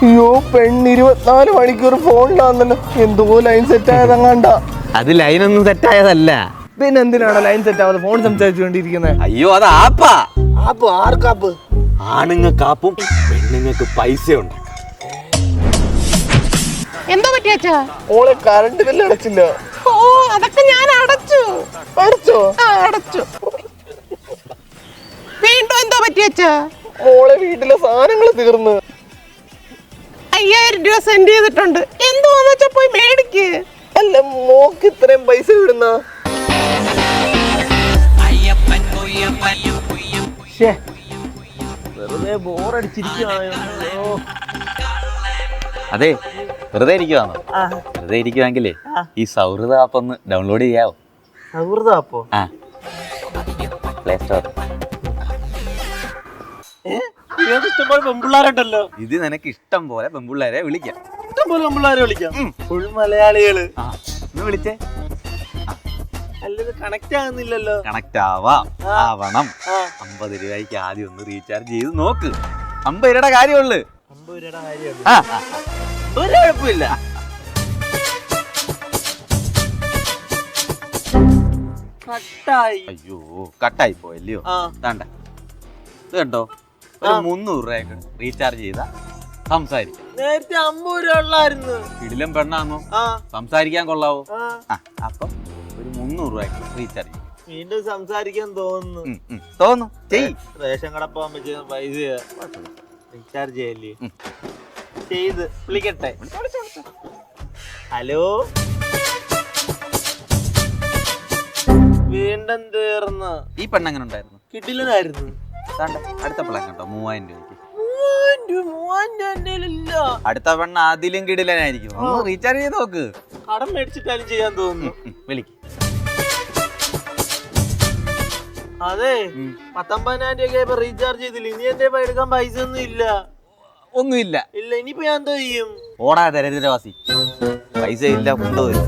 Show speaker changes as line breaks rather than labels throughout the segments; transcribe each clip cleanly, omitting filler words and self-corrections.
അയ്യോ പെണ്ണ് 24 മണിക്കൂർ ഫോണിലാന്നല്ലോ. എന്തോ ലൈൻ സെറ്റ് ആയതങ്ങാണ്ട.
അത് ലൈനൊന്നും സെറ്റായതല്ല.
പിന്നെ എന്തിനാണ് ലൈൻ സെറ്റ് ആവാതെ ഫോൺ സംസാരിച്ചുകൊണ്ടിരിക്കുന്നത്?
അയ്യോ അത് ആപ്പാ.
ആപ്പ്? ആർക്കാപ്പ്?
ആണുങ്ങൾക്കാപ്പും പെണ്ണുങ്ങൾക്ക് പൈസ ഉണ്ട്.
എന്താ പറ്റിയാച്ചാ?
മോളെ കറണ്ട് ബില്ല് അടച്ചില്ല.
ഓ അതൊക്കെ ഞാൻ അടച്ചു.
അടച്ചോ?
അടച്ചു. വീണ്ടും എന്താ പറ്റിയാച്ചാ?
മോളെ വീട്ടിലെ സാധനങ്ങൾ തീർന്ന്.
5000 രൂപ സെൻഡ് ചെയ്തിട്ടുണ്ട്. എന്തുവാന്ന് വെച്ചാ പോയി മേടിക്ക്.
അല്ല മോക്ക് ഇത്രയും പൈസ വിടുന്ന? വെറുതെ ബോറടിച്ചിരിക്കുകയാണോ?
അതെ, വെറുതെ ഇരിക്കുവാണോ? വെറുതെ ഇരിക്കുവാങ്കിലേ ഈ സൗഹൃദ ആപ്പ് ഒന്ന് ഡൗൺലോഡ് ചെയ്യാവോ?
സൗഹൃദ ആപ്പോ?
ആ, പ്ലേ സ്റ്റോർ.
ഇഷ്ടംപോലെ പെൺപിള്ളാരുണ്ടല്ലോ.
ഇത് നിനക്ക് ഇഷ്ടം പോലെ പെൺപിള്ളേരെ വിളിക്കാം.
ഇഷ്ടംപോലെ പെൺപിള്ളാരെ വിളിക്കാം. ഫുൾ മലയാളികള്.
ഒന്ന് വിളിച്ചേ.
അല്ലത് കണക്ട് ആകുന്നില്ലല്ലോ.
കണക്ട് ആവണം. 50 രൂപയ്ക്ക് ആദ്യം ഒന്ന് റീചാർജ് ചെയ്ത് നോക്ക്. 50 രൂപയുടെ കാര്യമുള്ളു.
50 രൂപയുടെ കാര്യമുള്ളൂ. ഒരു കുഴപ്പമില്ല. കട്ടായി.
അയ്യോ കട്ടായി പോയല്ലയോ? താണ്ട ഇത് കണ്ടോ, ഒരു 300 രൂപയൊക്കെ റീചാർജ് ചെയ്താ സംസാരിക്കാം.
നേരത്തെ 50 രൂപ ഉള്ളായിരുന്നു.
ഇടിലും പെണ്ണാന്നോ, സംസാരിക്കാൻ കൊള്ളാവോ? അപ്പം ഒരു 300 രൂപയ്ക്ക് റീചാർജ് ചെയ്യും.
വീണ്ടും സംസാരിക്കാൻ തോന്നുന്നു.
തോന്നുന്നു ചെയ്.
റേഷൻ കട പോകാൻ പറ്റിയ പൈസ റീചാർജ് ചെയ്യല്ലേ? ചെയ്ത് വിളിക്കട്ടെ. ഹലോ, വീണ്ടും തീർന്ന്.
ഈ പെണ്ണെങ്ങനെ ഉണ്ടായിരുന്നു?
കിട്ടില്ലെന്നായിരുന്നു.
അടുത്ത പ്ലാൻ കേട്ടോ, 3000 രൂപയ്ക്ക്.
3000 രൂപ.
അടുത്ത പെണ്ണ് അതിലും കിടിലനായിരിക്കും. ഒന്ന് റീചാർജ് ചെയ്ത് നോക്ക്.
കടം മേടിച്ചിട്ടാലും ചെയ്യാൻ തോന്നുന്നു.
വിളിക്ക്.
അതെ, 19,000 രൂപ റീചാർജ് ചെയ്തില്ല. ഇനി എന്റെ എടുക്കാൻ പൈസ ഒന്നും ഇല്ല.
ഒന്നുമില്ല.
ഇല്ല, ഇനിയിപ്പോ ഞാൻ എന്തോ ചെയ്യും?
ഓടാ ദരിദ്രവാസി, പൈസ ഇല്ല കൊണ്ടുപോയി.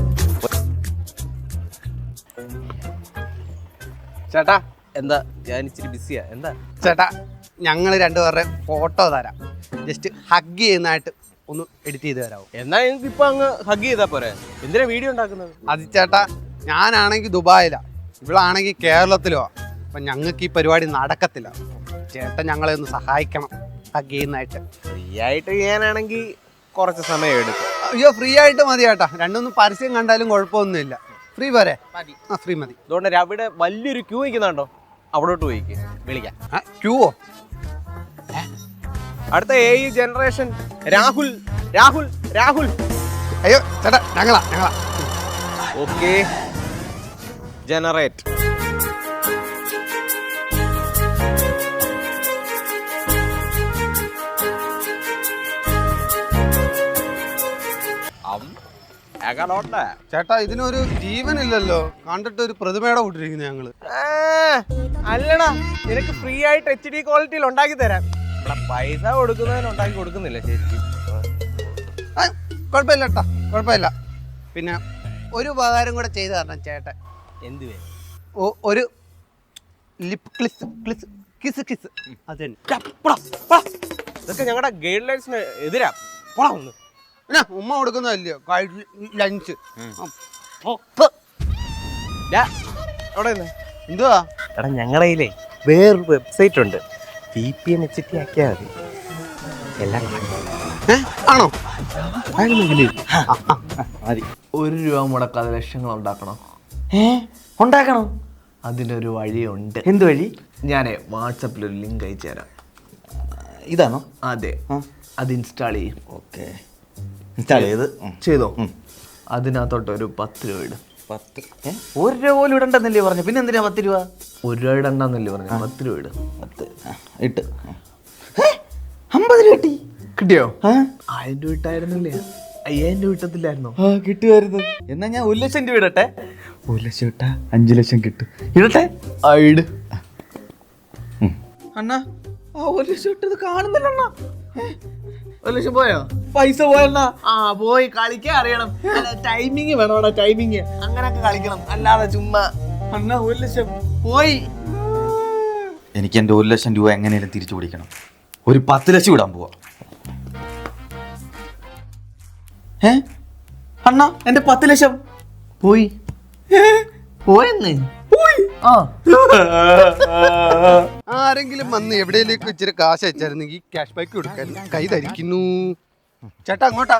ചേട്ടാ
എന്താ? ഞാൻ ഇച്ചിരി ബിസിയാ. എന്താ
ചേട്ടാ, ഞങ്ങൾ രണ്ടുപേരുടെ ഫോട്ടോ തരാം. ജസ്റ്റ് ഹഗ് ചെയ്യുന്നതായിട്ട് ഒന്ന് എഡിറ്റ് ചെയ്ത് തരാമോ?
എന്നാ എനിക്ക് ഇപ്പൊ അങ്ങ് ഹഗ് ചെയ്താ പോരെ? എന്തിനാ വീഡിയോ ഉണ്ടാക്കുന്നത്?
അത് ചേട്ടാ, ഞാനാണെങ്കിൽ ദുബായിലാണ്, ഇവളാണെങ്കിൽ കേരളത്തിലോ. അപ്പം ഞങ്ങൾക്ക് ഈ പരിപാടി നടക്കത്തില്ല. ചേട്ടൻ ഞങ്ങളെ ഒന്ന് സഹായിക്കണം ഹഗ് ചെയ്യുന്നതായിട്ട്.
ഫ്രീ ആയിട്ട് ചെയ്യാനാണെങ്കിൽ കുറച്ച് സമയം എടുക്കും.
അയ്യോ, ഫ്രീ ആയിട്ട് മതി ചേട്ടാ. രണ്ടൊന്നും പരസ്യം കണ്ടാലും കുഴപ്പമൊന്നുമില്ല. ഫ്രീ പോരെ? ആ, ഫ്രീ മതി.
അതുകൊണ്ട് അവിടെ വലിയൊരു ക്യൂ നിൽക്കുന്നുണ്ടോ? അവിടോട്ട് പോയിക്ക്, വിളിക്കാം.
ക്യൂവോ?
അടുത്ത AI ജനറേഷൻ രാഹുൽ രാഹുൽ രാഹുൽ.
അയ്യോ ചേട്ടാ, ഞങ്ങളാ.
Okay, generate.
ചേട്ടാ, ഇതിനൊരു ജീവനില്ലല്ലോ. കണ്ടിട്ട് ഒരു പ്രതിമയുടെ കൂട്ടിരിക്കുന്നു ഞങ്ങള്.
അല്ലടാ, നിനക്ക് ഫ്രീ ആയിട്ട് HD ക്വാളിറ്റിയിൽ ഉണ്ടാക്കി തരാം. പൈസ കൊടുക്കുന്നതിന് ഉണ്ടാക്കി കൊടുക്കുന്നില്ല ശരിക്കും.
കുഴപ്പമില്ല ചേട്ടാ, കുഴപ്പമില്ല. പിന്നെ ഒരു ഉപകാരം കൂടെ ചെയ്തു തരണം ചേട്ടൻ.
എന്തുവേ?
ഒരു ലിപ് കിസ്. അതന്നെ.
ഇതൊക്കെ ഞങ്ങളുടെ ഗൈഡ് ലൈൻസിന് എതിരാ. പോടാ ഒന്ന്.
പിന്നെ ഉമ്മ കൊടുക്കുന്നതല്ലയോ ലഞ്ച്. എന്തുവാ?
എടാ, ഞങ്ങളുടെ കയ്യിലേ വേറൊരു വെബ്സൈറ്റ് ഉണ്ട്. VPN വെച്ചിട്ട് ആക്കിയാൽ മതി. എല്ലാം
ആണോ?
മതി.
1 രൂപ മുടക്കാതെ ലക്ഷങ്ങൾ ഉണ്ടാക്കണം.
ഉണ്ടാക്കണം.
അതിനൊരു വഴിയുണ്ട്.
എന്ത് വഴി?
ഞാൻ വാട്സപ്പിൽ ഒരു ലിങ്ക് അയച്ചു തരാം.
ഇതാണോ?
അതെ, അത് ഇൻസ്റ്റാൾ ചെയ്യും.
ഓക്കെ, ഇൻസ്റ്റാൾ
ചെയ്തോ? അതിനകത്തോട്ട് ഒരു 10 രൂപ ഇടും.
10? 1 രൂപ പോലും ഇടണ്ടെന്നല്ലേ പറഞ്ഞു? പിന്നെ എന്തിനാ 10 രൂപ?
1 രൂപ ഇടണ്ടെന്നല്ലേ പറഞ്ഞു? 10 രൂപ ഇടും.
10 ഇട്ട് 50 രൂപ കിട്ടി.
കിട്ടിയോ? 1000 രൂപ ഇട്ടായിരുന്നില്ലേ? 5000 രൂപ ഇട്ടത്തില്ലായിരുന്നോ?
കിട്ടുമായിരുന്നു. എന്നാ ഞാൻ 1 ലക്ഷം രൂപ ഇടട്ടെ. 1 ലക്ഷം ഇട്ടാ 5 ലക്ഷം കിട്ടും. ഇടട്ടെ?
ഇട്.
അണ്ണാ, 1 ലക്ഷം ഇട്ടത് കാണുന്നില്ല അണ്ണാ. 1 ലക്ഷം പോയോ? പൈസ പോയണ്ണാ.
പോയി കളിക്കാൻ അറിയണം. ടൈമിങ് വേണോടാ, ടൈമിങ്. അങ്ങനെയൊക്കെ കളിക്കണം, അല്ലാതെ ചുമ്മാ.
അണ്ണാ, 1 ലക്ഷം പോയി. എനിക്ക് എൻ്റെ 1 ലക്ഷം രൂപ എങ്ങനെയും തിരിച്ചു പിടിക്കണം. ഒരു 10 ലക്ഷം ഇടാൻ പോവാ. അണ്ണാ
എന്റെ 10 ലക്ഷം പോയി. പോയെന്ന് ആ
ആരെങ്കിലും വന്ന് എവിടെയിലേക്ക് ഇച്ചിരി കാശ് അയച്ചായിരുന്നെങ്കിൽ ക്യാഷ് ബാക്ക് കൊടുക്കാൻ കൈ ധരിക്കുന്നു. ചേട്ടാ അങ്ങോട്ടാ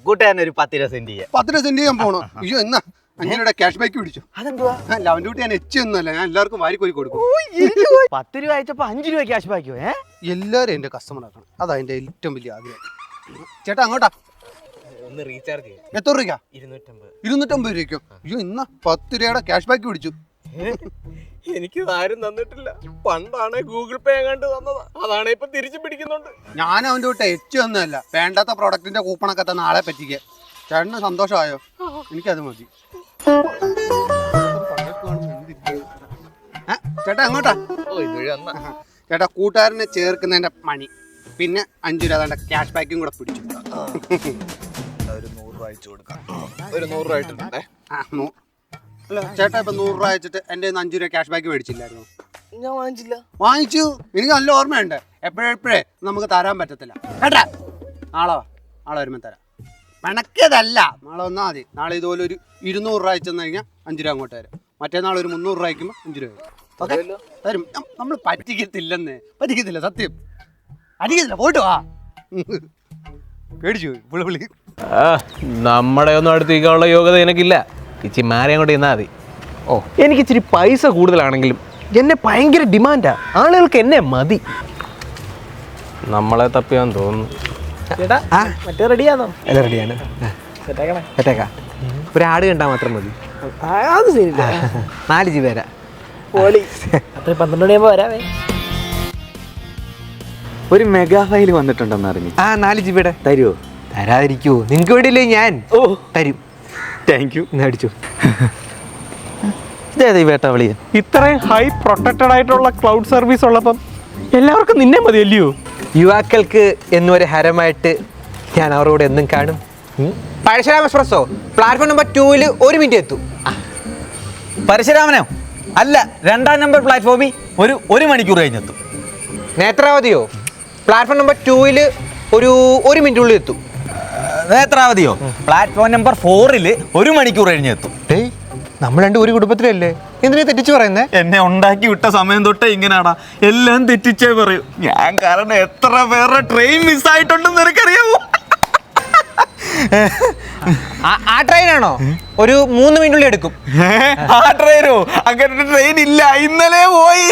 കൂട്ടുകാരൻ ഒരു 10 രൂപ സെൻഡ് ചെയ്യാം.
10 രൂപ സെൻഡ് ചെയ്യാൻ പോണോ? അയ്യോ എന്നാ 5 രൂപയുടെ ക്യാഷ് ബാക്ക് പിടിച്ചു.
അതെന്തുവാ?
അല്ല അവൻ്റെ കൂട്ടി ഞാൻ എച്ച് ഒന്നുമല്ല, ഞാൻ എല്ലാവർക്കും വാരിക്കോരി കൊടുക്കും.
10 രൂപ അയച്ചപ്പോ 5 രൂപ ക്യാഷ് ബാക്കിയോ?
എല്ലാവരും എൻ്റെ കസ്റ്റമർ ആക്കണം, അതാ എൻ്റെ ഏറ്റവും വലിയ ആഗ്രഹം. ചേട്ടാ അങ്ങോട്ടാ
ഒന്ന് റീചാർജ് ചെയ്യാം.
എത്ര രൂപയ്ക്കാ?
250
രൂപയ്ക്കോ? അയ്യോ എന്നാ 10 രൂപയുടെ ക്യാഷ് ബാക്ക് പിടിച്ചു.
എനിക്ക് ആരും തന്നിട്ടില്ല. പണ്ടാണ് ഗൂഗിൾ പേ എങ്ങാണ്ട് തന്നതാ, അതാണ് ഇപ്പൊ തിരിച്ചു പിടിക്കുന്നുണ്ട്.
ഞാൻ അവൻ്റെ കൂട്ട എച്ച് ഒന്നുമല്ല, വേണ്ടാത്ത പ്രോഡക്റ്റിന്റെ കൂപ്പണൊക്കെ തന്നെ ആളെ പറ്റിക്കുക. ചേട്ടന് സന്തോഷമായോ? എനിക്കത് മതി. ചേട്ടാ അങ്ങോട്ടാ ചേട്ടാ കൂട്ടുകാരനെ ചേർക്കുന്നതിന്റെ മണി, പിന്നെ 5 രൂപ ക്യാഷ് ബാക്കും കൂടെ പിടിച്ചു.
ഒരു 100 രൂപ അയച്ചു കൊടുക്കാം. ഒരു 100 രൂപ ആയിട്ടുണ്ടേ.
അല്ല ചേട്ടാ ഇപ്പൊ 100 രൂപ അയച്ചിട്ട് എൻ്റെ 5 രൂപ ക്യാഷ് ബാക്ക് മേടിച്ചില്ലായിരുന്നു?
ഞാൻ വാങ്ങിച്ചില്ല.
വാങ്ങിച്ചു, എനിക്ക് നല്ല ഓർമ്മയുണ്ട്. എപ്പോഴെപ്പോഴേ നമുക്ക് തരാൻ പറ്റത്തില്ല. കേട്ടാ നാളെ വരുമ്പോൾ തരാം. പിണക്കിയതല്ല, നാളെ വന്നാൽ മതി. നാളെ ഇതുപോലെ ഒരു 200 രൂപ അയച്ചെന്ന് കഴിഞ്ഞാൽ 5 രൂപ അങ്ങോട്ട് തരും. മറ്റേനാൾ ഒരു 300 രൂപ അയക്കുമ്പോൾ 5 രൂപ ഓക്കെ തരും. നമ്മൾ പറ്റിക്കത്തില്ല, സത്യം പറ്റിക്കത്തില്ല. പോയിട്ട് വാ. പേടിച്ചു വിളി.
നമ്മുടെ ഒന്നും അടുത്തേക്കുള്ള യോഗ്യത എനിക്കില്ല. ഇച്ചി മാറി അങ്ങോട്ട് ചെന്നാൽ മതി. എനിക്ക് ഇച്ചിരി പൈസ കൂടുതലാണെങ്കിലും എന്നെ ഭയങ്കര ഡിമാൻഡാ. ആളുകൾക്ക് എന്നെ മതി. നമ്മളെ തപ്പിയാന്ന് തോന്നുന്നു. ചേട്ടാ മറ്റേ റെഡിയാണോ? എല്ലാം റെഡിയാണ്. സെറ്റേക്കാം. ഒരു ആട് കണ്ടാൽ മാത്രം മതി. അത് ശരിയില്ല. 4 GB തരാം. അത്ര 12 മണിയാകുമ്പോൾ വരാവേ.
ഒരു മെഗാ ഫയൽ വന്നിട്ടുണ്ടെന്ന് അറിഞ്ഞു.
4 GB
തരുമോ?
തരാതിരിക്കൂ? നിങ്ങൾക്ക് വേണ്ടിയില്ലേ ഞാൻ തരും.
Thank you.
അടിച്ചു.
ഇതേതാ ഈ വേട്ടാവളിയ?
ഇത്രയും ഹൈ പ്രൊട്ടക്റ്റഡ് ആയിട്ടുള്ള ക്ലൗഡ് സർവീസ് ഉള്ളപ്പം എല്ലാവർക്കും നിന്നെ മതി അല്ലയോ? യുവാക്കൾക്ക് എന്നൊരു ഹരമായിട്ട് ഞാൻ അവരോട് എന്നും കാണും. പഴശ്ശിരാം എക്സ്പ്രസ്സോ പ്ലാറ്റ്ഫോം നമ്പർ 2 1 മിനിറ്റ് എത്തും.
പരശുരാമനോ? അല്ല, 2ാം നമ്പർ പ്ലാറ്റ്ഫോമിൽ ഒരു മണിക്കൂർ കഴിഞ്ഞെത്തും.
നേത്രാവതിയോ പ്ലാറ്റ്ഫോം നമ്പർ 2 1 മിനിറ്റുള്ളിൽ എത്തും.
നേത്രാവതിയോ പ്ലാറ്റ്ഫോം നമ്പർ 4 1 മണിക്കൂർ കഴിഞ്ഞെത്തും.
നമ്മൾ രണ്ടും ഒരു കുടുംബത്തിലല്ലേ, എന്തിനാ തെറ്റിച്ച് പറയുന്നേ?
എന്നെ ഉണ്ടാക്കി വിട്ട സമയം തൊട്ടേ ഇങ്ങനെയാടാ, എല്ലാം തെറ്റിച്ചേ പറയൂ. ഞാൻ കാരണം എത്ര പേരുടെ ട്രെയിൻ മിസ്സായിട്ടുണ്ടെന്ന് നിനക്കറിയാമോ?
ആ ട്രെയിനാണോ? ഒരു 3 മിനിറ്റുള്ളിൽ എടുക്കും.
ആ ട്രെയിനോ? അങ്ങനെ ട്രെയിൻ ഇല്ല, ഇന്നലെ പോയി.